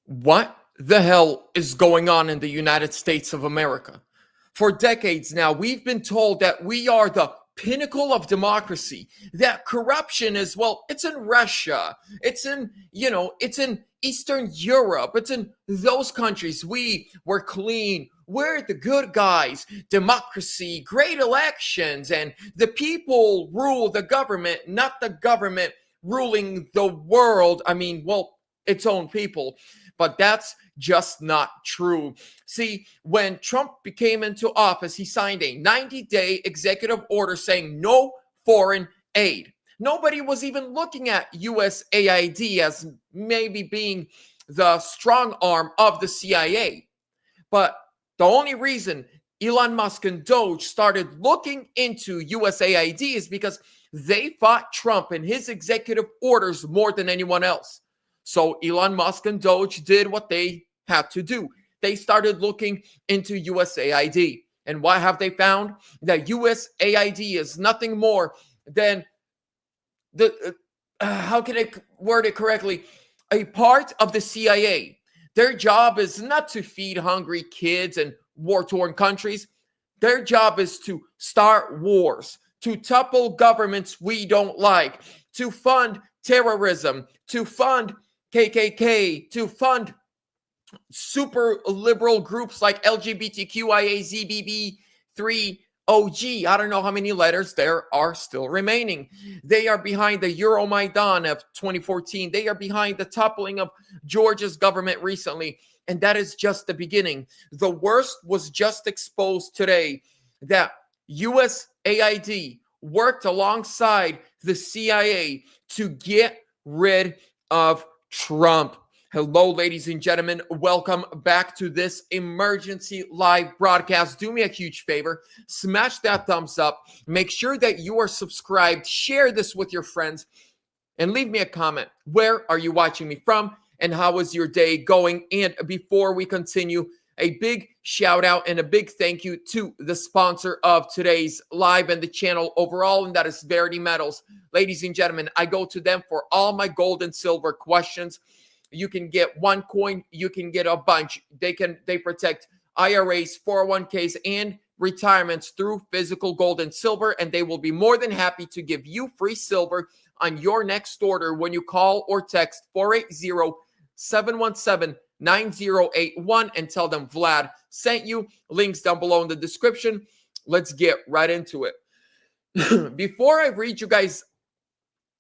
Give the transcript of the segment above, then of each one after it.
What the hell is going on in the United States of America? For decades now, we've been told that we are the pinnacle of democracy, that corruption is, well, it's in Russia, it's in, it's in Eastern Europe, it's in those countries. We're clean, we're the good guys, democracy, great elections, and the people rule the government, not the government ruling the world. I mean, well, its own people. But that's just not true. See, when Trump came into office, he signed a 90-day executive order saying no foreign aid. Nobody was even looking at USAID as maybe being the strong arm of the CIA. But the only reason Elon Musk and Doge started looking into USAID is because they fought Trump and his executive orders more than anyone else. So Elon Musk and Doge did what they had to do. They started looking into USAID. And what have they found? That USAID is nothing more than how can I word it correctly? A part of the CIA. Their job is not to feed hungry kids in war-torn countries. Their job is to start wars, to topple governments we don't like, to fund terrorism, to fund KKK, to fund super liberal groups like LGBTQIAZBB3OG. I don't know how many letters there are still remaining. They are behind the Euromaidan of 2014. They are behind the toppling of Georgia's government recently. And that is just the beginning. The worst was just exposed today, that USAID worked alongside the CIA to get rid of Trump. Hello, ladies and gentlemen. Welcome back to this emergency live broadcast. Do me a huge favor. Smash that thumbs up. Make sure that you are subscribed. Share this with your friends. And leave me a comment. Where are you watching me from? And how is your day going? And before we continue, a big shout out and a big thank you to the sponsor of today's live and the channel overall, and that is VERITY Metals. Ladies and gentlemen, I go to them for all my gold and silver questions. You can get one coin, you can get a bunch. They protect IRAs, 401ks, and retirements through physical gold and silver, and they will be more than happy to give you free silver on your next order when you call or text 480-717-9081 and tell them Vlad sent you. Links down below in the description. Let's get right into it. Before I read you guys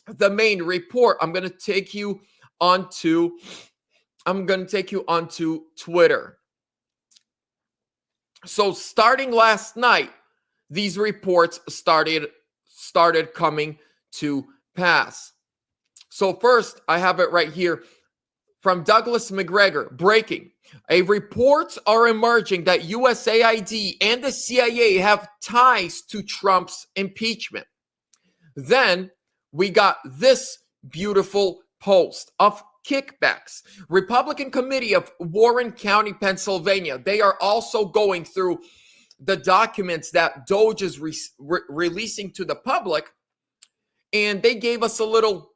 the main report, I'm going to take you onto Twitter. So starting last night, these reports started coming to pass. So first, I have it right here from Douglas McGregor, breaking. Reports are emerging that USAID and the CIA have ties to Trump's impeachment. Then we got this beautiful post of kickbacks. Republican Committee of Warren County, Pennsylvania. They are also going through the documents that Doge is releasing to the public. And they gave us a little,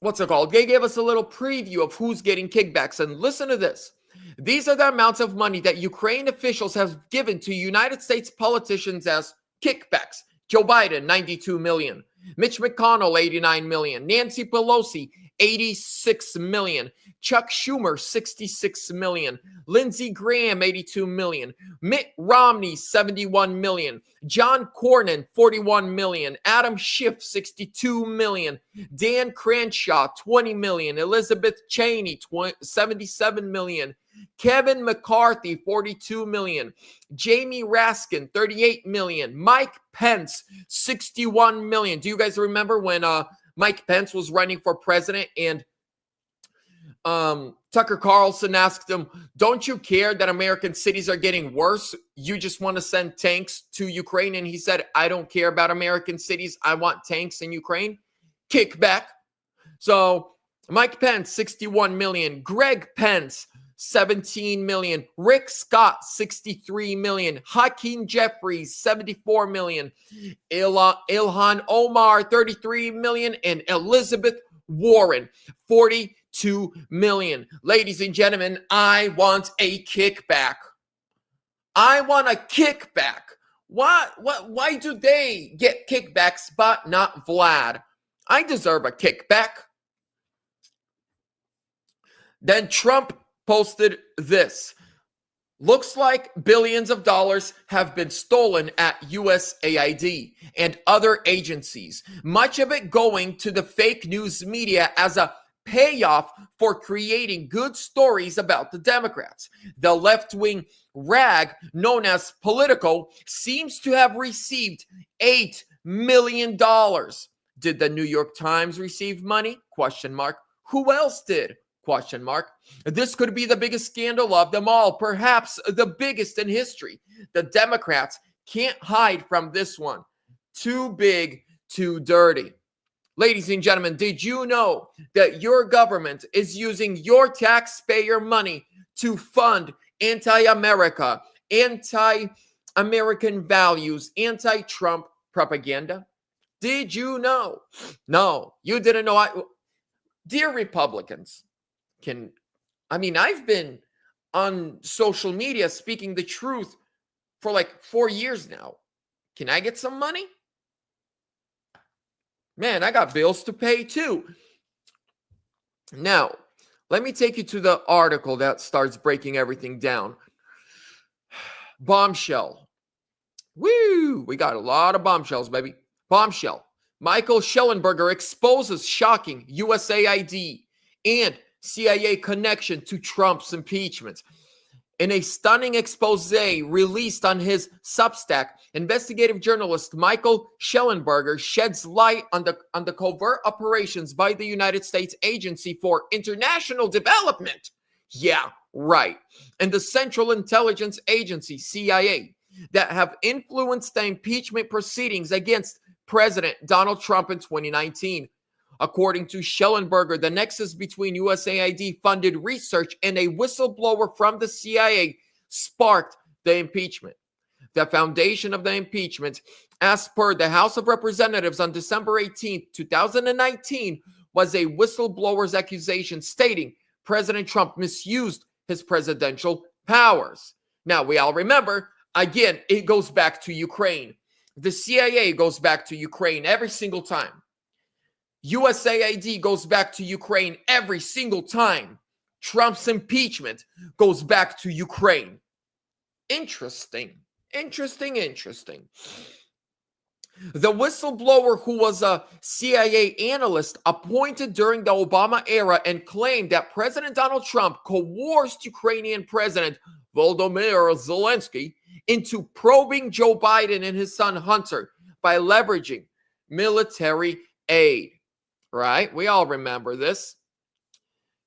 what's it called? They gave us a little preview of who's getting kickbacks. And listen to this. These are the amounts of money that Ukraine officials have given to United States politicians as kickbacks. Joe Biden, $92 million. Mitch McConnell, $89 million. Nancy Pelosi, $86 million. Chuck Schumer, $66 million. Lindsey Graham, $82 million. Mitt Romney, $71 million. John Cornyn, $41 million. Adam Schiff, $62 million. Dan Crenshaw, $20 million. Elizabeth Cheney, $77 million. Kevin McCarthy, $42 million. Jamie Raskin, $38 million. Mike Pence, $61 million. Do you guys remember when Mike Pence was running for president and Tucker Carlson asked him, don't you care that American cities are getting worse? You just want to send tanks to Ukraine? And he said, I don't care about American cities. I want tanks in Ukraine. Kickback. So Mike Pence, $61 million. Greg Pence, $17 million. Rick Scott, $63 million. Hakeem Jeffries, $74 million. Ilhan Omar, $33 million. And Elizabeth Warren, 42 million. Ladies and gentlemen, I want a kickback. I want a kickback. Why do they get kickbacks but not Vlad? I deserve a kickback. Then Trump posted this. Looks like billions of dollars have been stolen at USAID and other agencies, much of it going to the fake news media as a payoff for creating good stories about the Democrats. The left-wing rag known as Politico seems to have received $8 million. Did the New York Times receive money? Question mark. Who else did? Question mark. This could be the biggest scandal of them all, perhaps the biggest in history. The Democrats can't hide from this one. Too big, too dirty. Ladies and gentlemen, did you know that your government is using your taxpayer money to fund anti-America, anti-American values, anti-Trump propaganda? Did you know? No, you didn't know. Dear Republicans, I've been on social media speaking the truth for like 4 years now. Can I get some money? Man, I got bills to pay too. Now, let me take you to the article that starts breaking everything down. Bombshell. Woo! We got a lot of bombshells, baby. Bombshell. Michael Schellenberger exposes shocking USAID and CIA connection to Trump's impeachment. In a stunning expose released on his Substack, investigative journalist Michael Schellenberger sheds light on the covert operations by the United States Agency for International Development. Yeah, right. And the Central Intelligence Agency, CIA, that have influenced the impeachment proceedings against President Donald Trump in 2019. According to Schellenberger, the nexus between USAID-funded research and a whistleblower from the CIA sparked the impeachment. The foundation of the impeachment, as per the House of Representatives on December 18, 2019, was a whistleblower's accusation stating President Trump misused his presidential powers. Now, we all remember, again, it goes back to Ukraine. The CIA goes back to Ukraine every single time. USAID goes back to Ukraine every single time. Trump's impeachment goes back to Ukraine. Interesting. The whistleblower, who was a CIA analyst appointed during the Obama era and claimed that President Donald Trump coerced Ukrainian President Volodymyr Zelensky into probing Joe Biden and his son Hunter by leveraging military aid. Right? We all remember this.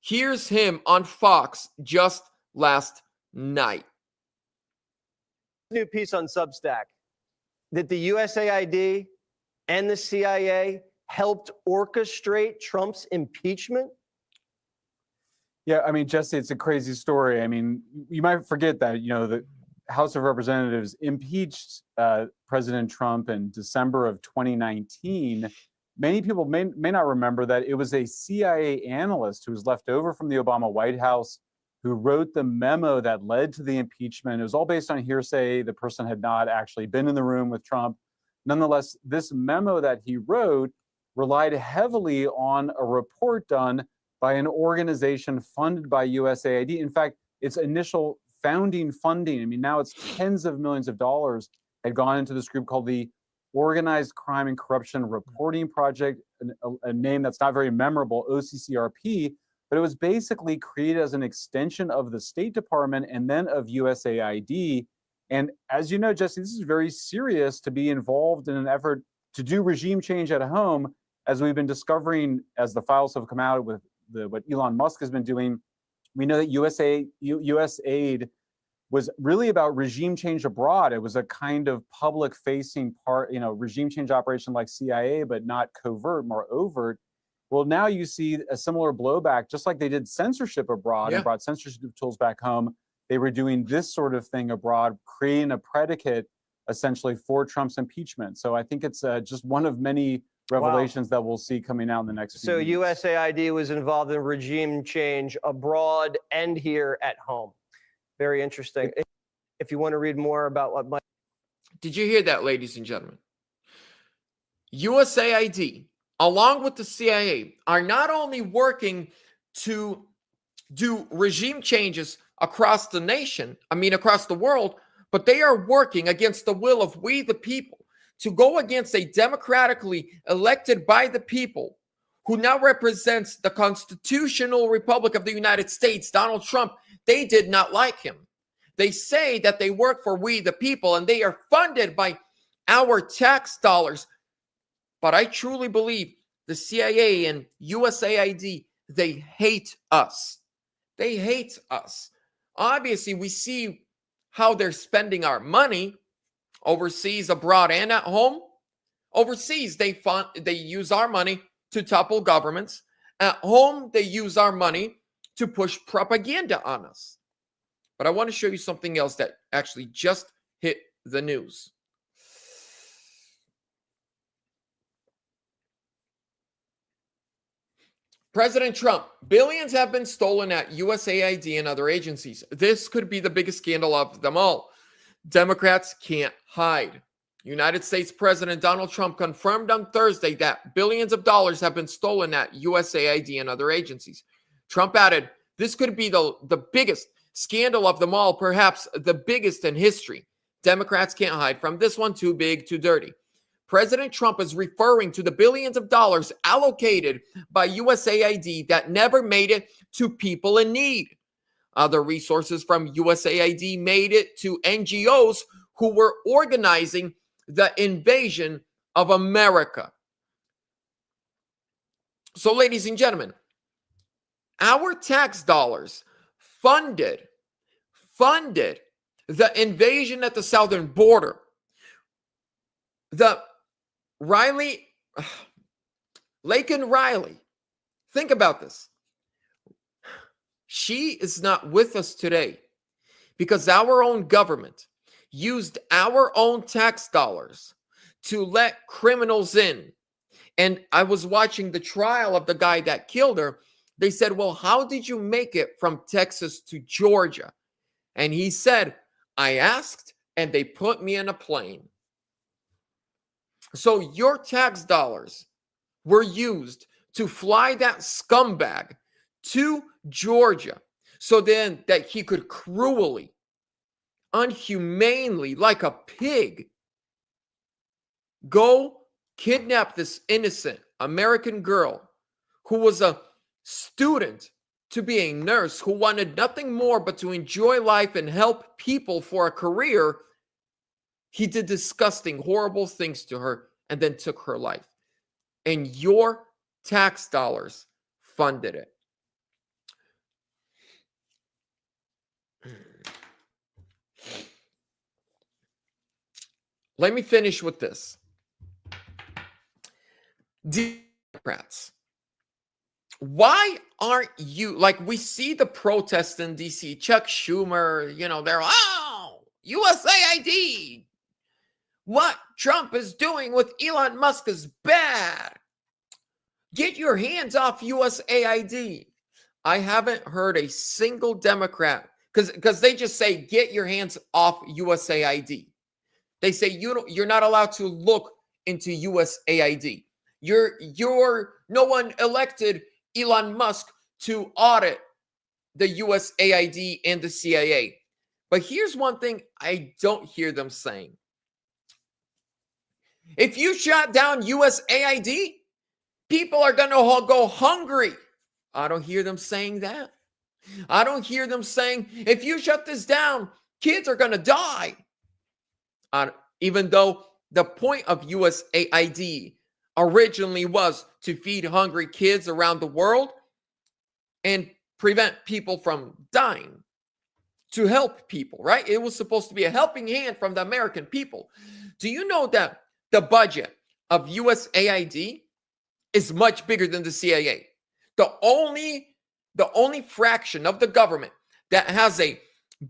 Here's him on Fox just last night. New piece on Substack that the USAID and the CIA helped orchestrate Trump's impeachment. Yeah, I mean, Jesse, it's a crazy story. I mean, you might forget that, the House of Representatives impeached President Trump in December of 2019. Many people may not remember that it was a CIA analyst who was left over from the Obama White House who wrote the memo that led to the impeachment. It was all based on hearsay. The person had not actually been in the room with Trump. Nonetheless, this memo that he wrote relied heavily on a report done by an organization funded by USAID. In fact, its initial founding funding, now it's tens of millions of dollars, had gone into this group called the Organized Crime and Corruption Reporting Project, a name that's not very memorable, OCCRP, but it was basically created as an extension of the State Department and then of USAID. And as you know, Jesse, this is very serious to be involved in an effort to do regime change at home, as we've been discovering as the files have come out with what Elon Musk has been doing. We know that USAID was really about regime change abroad. It was a kind of public-facing part, regime change operation like CIA, but not covert, more overt. Well, now you see a similar blowback, just like they did censorship abroad and brought censorship tools back home. They were doing this sort of thing abroad, creating a predicate essentially for Trump's impeachment. So I think it's just one of many revelations that we'll see coming out in the next few So weeks. USAID was involved in regime change abroad and here at home. Very interesting. If you want to read more about what Mike. Did you hear that, ladies and gentlemen? USAID, along with the CIA, are not only working to do regime changes across the nation, across the world, but they are working against the will of we the people to go against a democratically elected by the people who now represents the constitutional republic of the United States, Donald Trump. They did not like him. They say that they work for we the people and they are funded by our tax dollars. But I truly believe the CIA and USAID, they hate us. They hate us. Obviously, we see how they're spending our money overseas, abroad, and at home. Overseas, they use our money to topple governments. At home, they use our money to push propaganda on us. But I want to show you something else that actually just hit the news. President Trump, billions have been stolen at USAID and other agencies. This could be the biggest scandal of them all. Democrats can't hide. United States President Donald Trump confirmed on Thursday that billions of dollars have been stolen at USAID and other agencies. Trump added, this could be the biggest scandal of them all, perhaps the biggest in history. Democrats can't hide from this one, too big, too dirty. President Trump is referring to the billions of dollars allocated by USAID that never made it to people in need. Other resources from USAID made it to NGOs who were organizing the invasion of America. So, ladies and gentlemen, our tax dollars funded the invasion at the southern border. The Laken Riley, think about this. She is not with us today because our own government used our own tax dollars to let criminals in. And I was watching the trial of the guy that killed her. They said, well, how did you make it from Texas to Georgia? And he said, I asked and they put me in a plane. So your tax dollars were used to fly that scumbag to Georgia so then that he could cruelly, unhumanely, like a pig, go kidnap this innocent American girl who was a student to be a nurse, who wanted nothing more but to enjoy life and help people for a career. He did disgusting, horrible things to her and then took her life. And your tax dollars funded it. Let me finish with this. Democrats, why aren't you, like we see the protests in DC, Chuck Schumer, they're, USAID. What Trump is doing with Elon Musk is bad. Get your hands off USAID. I haven't heard a single Democrat, because they just say, get your hands off USAID. They say you're not allowed to look into USAID. No one elected Elon Musk to audit the USAID and the CIA. But here's one thing I don't hear them saying. If you shut down USAID, people are going to go hungry. I don't hear them saying that. I don't hear them saying, if you shut this down, kids are going to die. Even though the point of USAID originally was to feed hungry kids around the world and prevent people from dying, to help people, right? It was supposed to be a helping hand from the American people. Do you know that the budget of USAID is much bigger than the CIA? The only fraction of the government that has a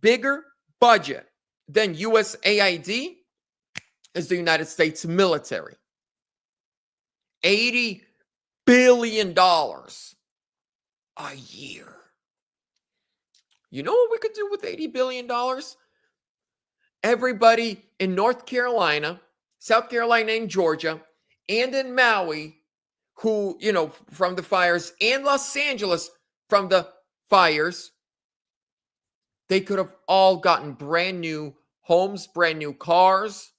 bigger budget than USAID is the United States military. $80 billion a year. You know what we could do with $80 billion? Everybody in North Carolina, South Carolina, and Georgia, and in Maui, who, from the fires, and Los Angeles from the fires, they could have all gotten brand new homes, brand new cars.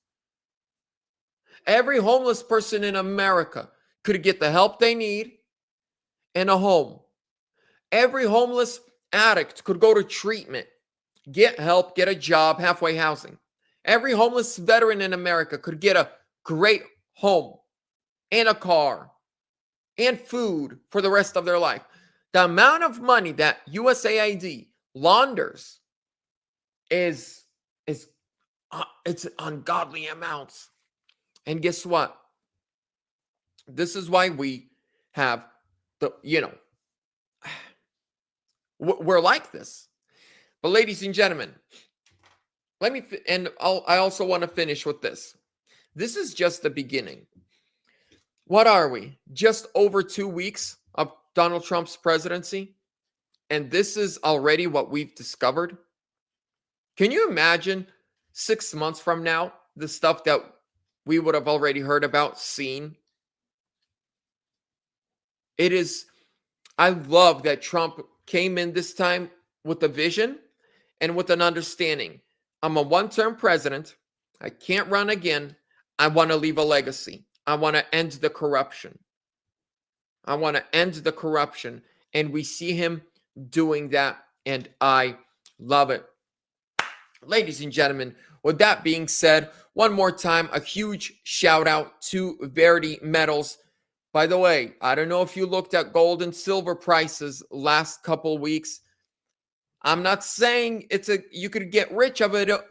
Every homeless person in America could get the help they need and a home. Every homeless addict could go to treatment, get help, get a job, halfway housing. Every homeless veteran in America could get a great home and a car and food for the rest of their life. The amount of money that USAID launders is it's ungodly amounts. And guess what? This is why we have we're like this. But ladies and gentlemen, I also want to finish with this. This is just the beginning. What are we? Just over 2 weeks of Donald Trump's presidency? And this is already what we've discovered? Can you imagine 6 months from now, the stuff that we would have already heard about, seen? I love that Trump came in this time with a vision and with an understanding. I'm a one-term president. I can't run again. I want to leave a legacy. I want to end the corruption. And we see him doing that, and I love it. Ladies and gentlemen, with that being said, one more time, a huge shout out to Verity Metals. By the way, I don't know if you looked at gold and silver prices last couple weeks. I'm not saying you could get rich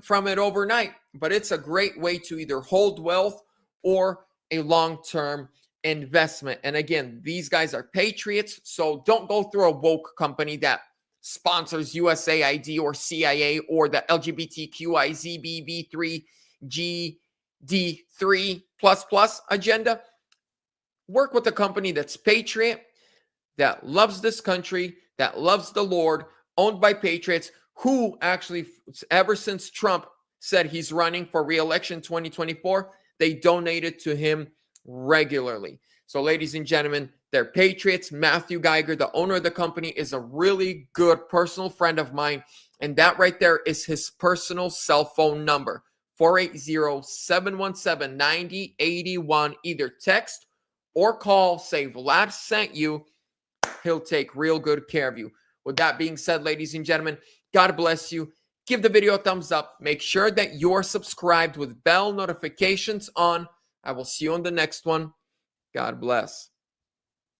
from it overnight, but it's a great way to either hold wealth or a long-term investment. And again, these guys are patriots, so don't go through a woke company that sponsors USAID or CIA or the LGBTQIZBB3GD3++ agenda. Work with a company that's patriot, that loves this country, that loves the Lord, owned by patriots, who actually, ever since Trump said he's running for re-election 2024, they donated to him regularly. So ladies and gentlemen, they're patriots. Matthew Geiger, the owner of the company, is a really good personal friend of mine. And that right there is his personal cell phone number, 480-717-9081. Either text or call, say Vlad sent you. He'll take real good care of you. With that being said, ladies and gentlemen, God bless you. Give the video a thumbs up. Make sure that you're subscribed with bell notifications on. I will see you on the next one. God bless.